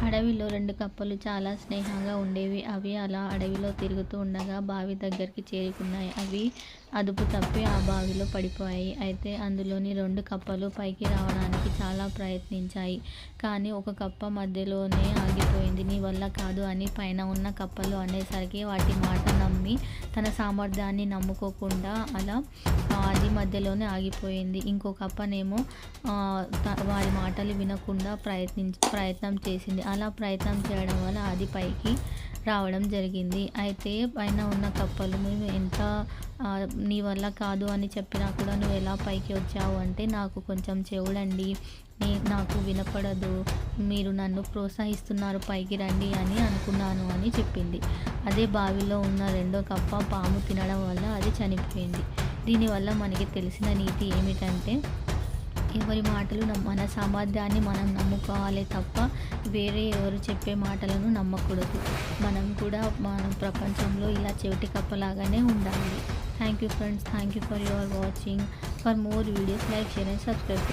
అడవిలో 2 కప్పలు చాలా స్నేహంగా ఉండేవి. అవి అలా అడవిలో తిరుగుతూ ఉండగా బావి దగ్గరికి చేరుకున్నాయి. అవి అదుపు తప్పి ఆ బావిలో పడిపోయాయి. అయితే అందులోని 2 కప్పలు పైకి రావడానికి చాలా ప్రయత్నించాయి. కానీ ఒక కప్ప మధ్యలోనే ఆగిపోయింది. నీ వల్ల కాదు అని పైన ఉన్న కప్పలు అనేసరికి వాటి మాట నమ్మి తన సామర్థ్యాన్ని నమ్ముకోకుండా అలా అది మధ్యలోనే ఆగిపోయింది. ఇంకో కప్పనేమో వారి మాటలు వినకుండా ప్రయత్నం చేసింది. అలా ప్రయత్నం చేయడం వల్ల అది పైకి రావడం జరిగింది. అయితే పైన ఉన్న కప్పలు మేము ఎంత నీ వల్ల కాదు అని చెప్పినా కూడా నువ్వు ఎలా పైకి వచ్చావు అంటే, నాకు కొంచెం చెవుడండి, నాకు వినపడదు, మీరు నన్ను ప్రోత్సహిస్తున్నారు పైకి రండి అని అనుకున్నాను అని చెప్పింది. అదే బావిలో ఉన్న రెండో కప్ప పాము తినడం వల్ల అది చనిపోయింది. దీనివల్ల మనకి తెలిసిన నీతి ఏమిటంటే, ఎవరి మాటలు మన సామర్థ్యాన్ని మనం నమ్ముకోవాలి తప్ప వేరే ఎవరు చెప్పే మాటలను నమ్మకూడదు. మనం కూడా మన ప్రపంచంలో ఇలా చెవిటి కప్పలాగానే ఉండాలి. Thank you friends. Thank you for your watching. For more videos like, share and subscribe.